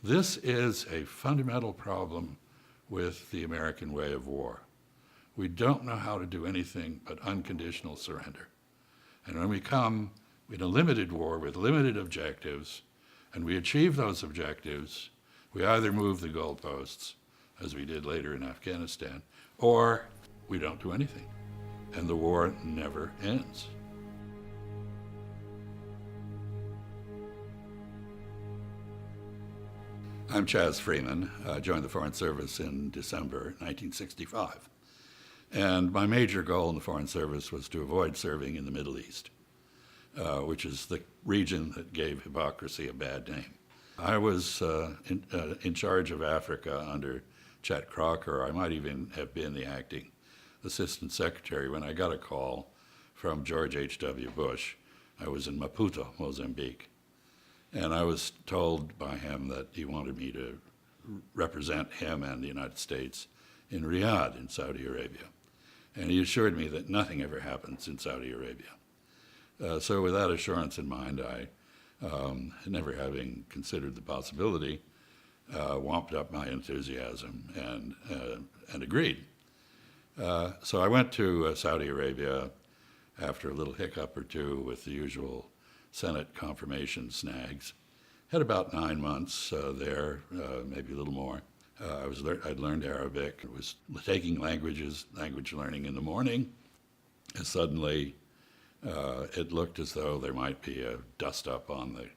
This is a fundamental problem with the American way of war. We don't know how to do anything but unconditional surrender. And when we come in a limited war with limited objectives, and we achieve those objectives, we either move the goalposts, as we did later in Afghanistan, or we don't do anything. And the war never ends. I'm Chaz Freeman. I joined the Foreign Service in December 1965. And my major goal in the Foreign Service was to avoid serving in the Middle East, which is the region that gave hypocrisy a bad name. I was in charge of Africa under Chet Crocker. I might even have been the acting assistant secretary when I got a call from George H.W. Bush. I was in Maputo, Mozambique. And I was told by him that he wanted me to represent him and the United States in Riyadh in Saudi Arabia. And he assured me that nothing ever happens in Saudi Arabia. So with that assurance in mind, I, never having considered the possibility, womped up my enthusiasm and agreed. So I went to Saudi Arabia after a little hiccup or two with the usual Senate confirmation snags. Had about 9 months there, maybe a little more. I'd learned Arabic. I was taking language learning in the morning, and suddenly it looked as though there might be a dust-up on the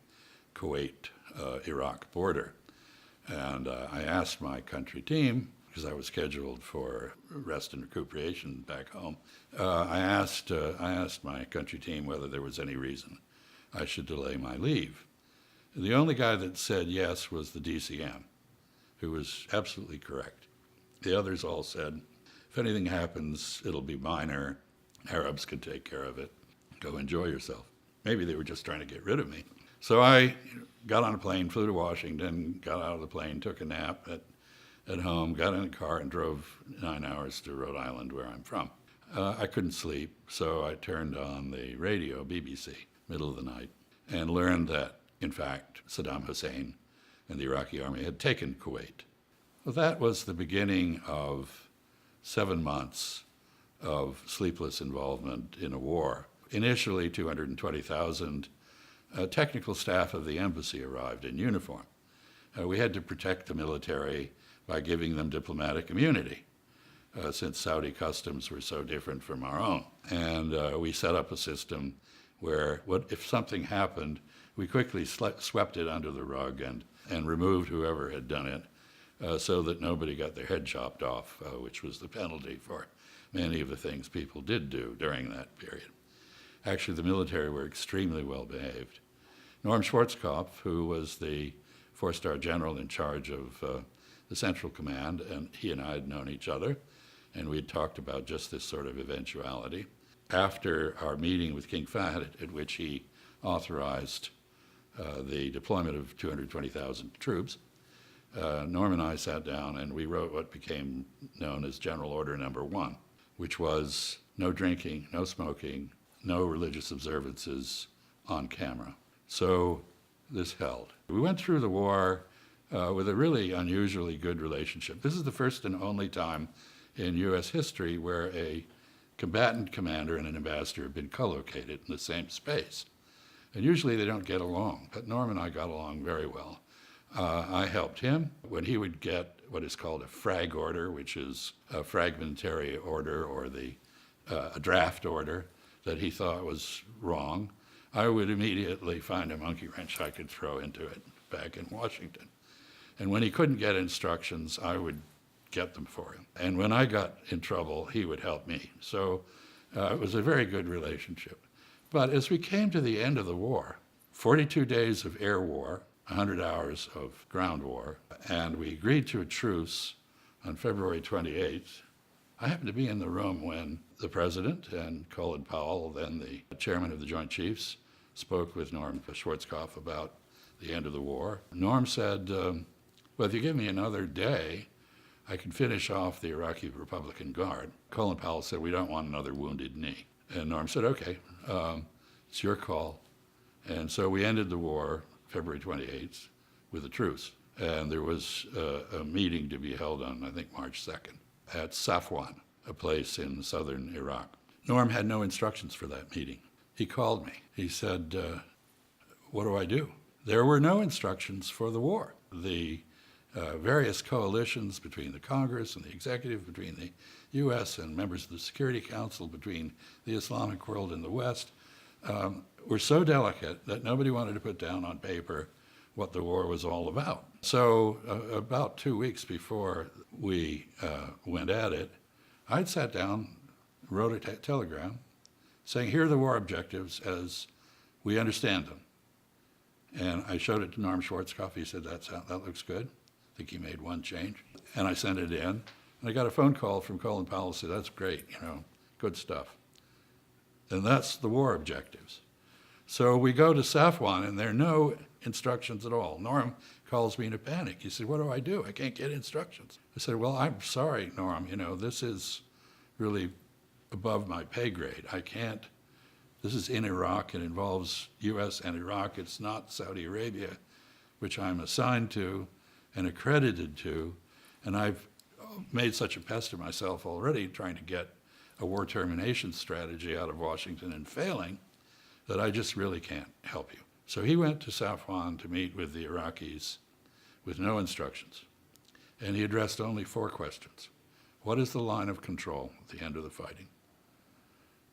Kuwait-Iraq border. And I asked my country team, because I was scheduled for rest and recuperation back home, I asked my country team whether there was any reason I should delay my leave. The only guy that said yes was the DCM, who was absolutely correct. The others all said, if anything happens, it'll be minor. Arabs can take care of it. Go enjoy yourself. Maybe they were just trying to get rid of me. So I got on a plane, flew to Washington, got out of the plane, took a nap at home, got in a car and drove 9 hours to Rhode Island, where I'm from. I couldn't sleep, so I turned on the radio, BBC, middle of the night, and learned that, in fact, Saddam Hussein and the Iraqi army had taken Kuwait. Well, that was the beginning of 7 months of sleepless involvement in a war. Initially, 220,000 technical staff of the embassy arrived in uniform. We had to protect the military by giving them diplomatic immunity, since Saudi customs were so different from our own. And we set up a system where if something happened, we quickly swept it under the rug and removed whoever had done it, so that nobody got their head chopped off, which was the penalty for many of the things people did do during that period. Actually, the military were extremely well behaved. Norm Schwarzkopf, who was the four-star general in charge of the Central Command, and he and I had known each other, and we had talked about just this sort of eventuality. After our meeting with King Fahd, at which he authorized the deployment of 220,000 troops, Norm and I sat down and we wrote what became known as General Order Number 1, which was no drinking, no smoking, no religious observances on camera. So this held. We went through the war with a really unusually good relationship. This is the first and only time in U.S. history where a combatant commander and an ambassador have been co-located in the same space. And usually they don't get along, but Norm and I got along very well. I helped him when he would get what is called a frag order, which is a fragmentary order or a draft order that he thought was wrong. I would immediately find a monkey wrench I could throw into it back in Washington. And when he couldn't get instructions, I would get them for him. And when I got in trouble, he would help me. So it was a very good relationship. But as we came to the end of the war, 42 days of air war, 100 hours of ground war, and we agreed to a truce on February 28th. I happened to be in the room when the president and Colin Powell, then the chairman of the Joint Chiefs, spoke with Norm Schwarzkopf about the end of the war. Norm said, well, if you give me another day, I can finish off the Iraqi Republican Guard. Colin Powell said, we don't want another wounded knee. And Norm said, okay, it's your call. And so we ended the war February 28th with a truce. And there was a meeting to be held on, I think, March 2nd at Safwan, a place in southern Iraq. Norm had no instructions for that meeting. He called me. He said, what do I do? There were no instructions for the war. The various coalitions between the Congress and the executive, between the U.S. and members of the Security Council, between the Islamic world and the West, were so delicate that nobody wanted to put down on paper what the war was all about. So about 2 weeks before we went at it, I'd sat down, wrote a telegram saying, here are the war objectives as we understand them. And I showed it to Norm Schwarzkopf. He said, that looks good. I think he made one change. And I sent it in. And I got a phone call from Colin Powell, said, that's great, good stuff. And that's the war objectives. So we go to Safwan, and there are no instructions at all. Norm calls me in a panic. He said, what do I do? I can't get instructions. I said, well, I'm sorry, Norm. This is really above my pay grade. I can't. This is in Iraq. It involves U.S. and Iraq. It's not Saudi Arabia, which I'm assigned to and accredited to. And I've made such a pest of myself already trying to get a war termination strategy out of Washington and failing that I just really can't help you. So he went to Safwan to meet with the Iraqis with no instructions. And he addressed only 4 questions. What is the line of control at the end of the fighting?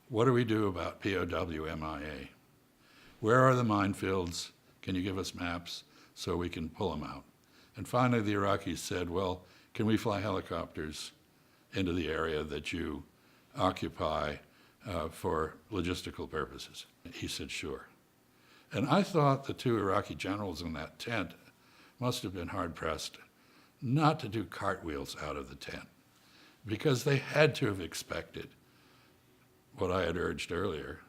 What do we do about POW MIA? Where are the minefields? Can you give us maps so we can pull them out? And finally, the Iraqis said, well, can we fly helicopters into the area that you occupy for logistical purposes? He said, sure. And I thought the 2 Iraqi generals in that tent must have been hard-pressed not to do cartwheels out of the tent, because they had to have expected what I had urged earlier,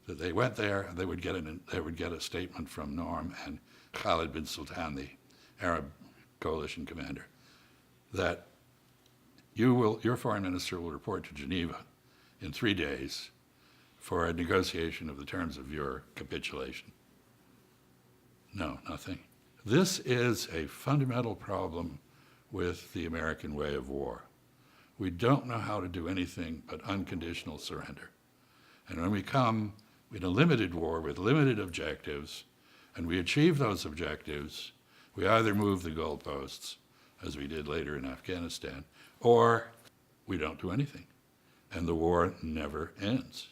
that they went there and they would get a statement from Norm and Khalid bin Sultan, the Arab coalition commander, that your foreign minister will report to Geneva in 3 days for a negotiation of the terms of your capitulation. No, nothing. This is a fundamental problem with the American way of war. We don't know how to do anything but unconditional surrender. And when we come in a limited war with limited objectives, and we achieve those objectives, we either move the goalposts, as we did later in Afghanistan, or we don't do anything. And the war never ends.